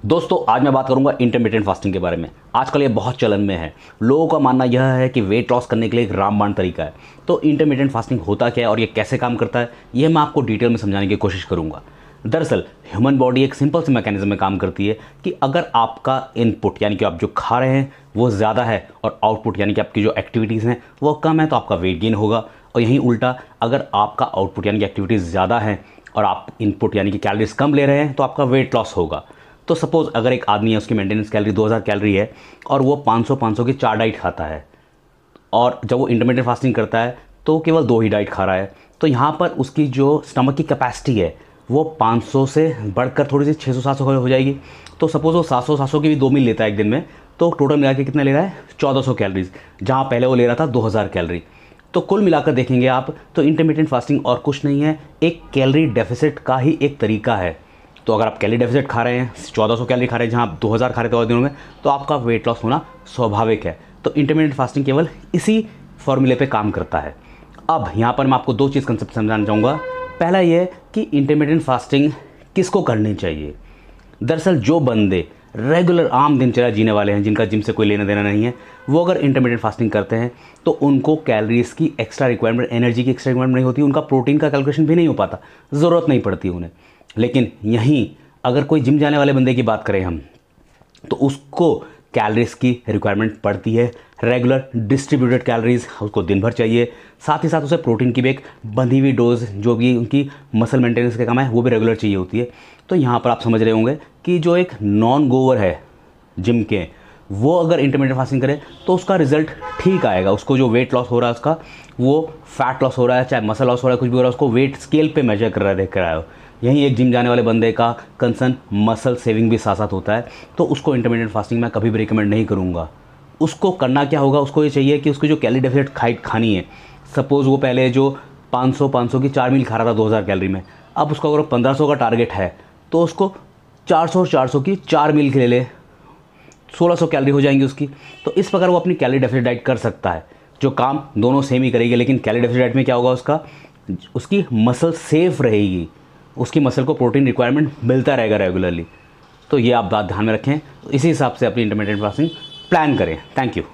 दोस्तों आज मैं बात करूंगा इंटरमिटेंट फास्टिंग के बारे में। आजकल ये बहुत चलन में है। लोगों का मानना यह है कि वेट लॉस करने के लिए एक रामबाण तरीका है। तो इंटरमिटेंट फास्टिंग होता क्या है और ये कैसे काम करता है, ये मैं आपको डिटेल में समझाने की कोशिश करूंगा। दरअसल ह्यूमन बॉडी एक सिंपल से मैकेनिज्म में काम करती है कि अगर आपका इनपुट यानी कि आप जो खा रहे हैं वो ज़्यादा है और आउटपुट यानी कि आपकी जो एक्टिविटीज़ हैं वो कम है, तो आपका वेट गेन होगा। और यहीं उल्टा, अगर आपका आउटपुट यानी कि एक्टिविटीज़ ज़्यादा है और आप इनपुट यानी कि कैलोरीज कम ले रहे हैं तो आपका वेट लॉस होगा। तो सपोज़ अगर एक आदमी है, उसकी मेंटेनेंस कैलोरी 2000 कैलोरी है और वो 500 की 4 डाइट खाता है, और जब वो इंटरमिटेंट फास्टिंग करता है तो वो केवल 2 ही डाइट खा रहा है, तो यहाँ पर उसकी जो स्टमक की कैपेसिटी है वो 500 से बढ़कर थोड़ी सी 600-700 हो जाएगी। तो सपोज़ वो 700 की भी 2 मील लेता है एक दिन में, तो टोटल मिला के कितना ले रहा है, 1400 कैलोरीज, जहाँ पहले वो ले रहा था 2000 कैलोरी। तो कुल मिलाकर देखेंगे आप तो इंटरमिटेंट फास्टिंग और कुछ नहीं है, एक कैलोरी डेफिसिट का ही एक तरीका है। तो अगर आप कैलोरी डेफिसिट खा रहे हैं, 1400 कैलोरी खा रहे हैं जहाँ आप 2000 खा रहे थे और दिनों में, तो आपका वेट लॉस होना स्वाभाविक है। तो इंटरमिटेंट फास्टिंग केवल इसी फॉर्मूले पे काम करता है। अब यहाँ पर मैं आपको 2 चीज़ कंसेप्ट समझाना चाहूँगा। पहला ये कि इंटरमिटेंट फास्टिंग किसको करनी चाहिए। दरअसल जो बंदे रेगुलर आम दिनचर्या जीने वाले हैं, जिनका जिम से कोई लेना देना नहीं है, वो अगर इंटरमिटेंट फास्टिंग करते हैं तो उनको कैलोरीज की एक्स्ट्रा रिक्वायरमेंट, एनर्जी की एक्स्ट्रा रिक्वायरमेंट नहीं होती, उनका प्रोटीन का कैलकुलेशन भी नहीं हो पाता, ज़रूरत नहीं पड़ती उन्हें। लेकिन यहीं अगर कोई जिम जाने वाले बंदे की बात करें हम, तो उसको कैलोरीज की रिक्वायरमेंट पड़ती है, रेगुलर डिस्ट्रीब्यूटेड कैलोरीज उसको दिन भर चाहिए। साथ ही साथ उसे प्रोटीन की भी एक बंधी हुई डोज, जो भी उनकी मसल मेंटेनेंस के काम है, वो भी रेगुलर चाहिए होती है। तो यहाँ पर आप समझ रहे होंगे कि जो एक नॉन गोवर है जिम के, वो अगर इंटरमिटेंट फास्टिंग करे तो उसका रिजल्ट ठीक आएगा। उसको जो वेट लॉस हो रहा है उसका, वो फैट लॉस हो रहा है, चाहे मसल लॉस हो रहा है, कुछ भी हो रहा है, उसको वेट स्केल पे मेजर कर रहा है, देख रहा है। यहीं एक जिम जाने वाले बंदे का कंसर्न मसल सेविंग भी साथ साथ होता है, तो उसको इंटरमिटेंट फास्टिंग मैं कभी भी रिकमेंड नहीं करूँगा। उसको करना क्या होगा, उसको ये चाहिए कि उसकी जो कैलोरी डेफिसिट खानी है, सपोज़ वो पहले जो 500 की 4 मील खा रहा था 2000 कैलोरी में, अब उसका अगर 1500 का टारगेट है तो उसको 400 की 4 मील के ले 1600 कैलोरी हो जाएंगी उसकी। तो इस प्रकार वो अपनी कैलोरी डेफिसिट डाइट कर सकता है, जो काम दोनों सेम ही करेगी। लेकिन कैलोरी डेफिसिट डाइट में क्या होगा, उसकी मसल सेफ रहेगी, उसकी मसल को प्रोटीन रिक्वायरमेंट मिलता रहेगा रेगुलरली। तो ये आप बात ध्यान में रखें, तो इसी हिसाब से अपनी इंटरमिटेंट फास्टिंग प्लान करें। Thank you.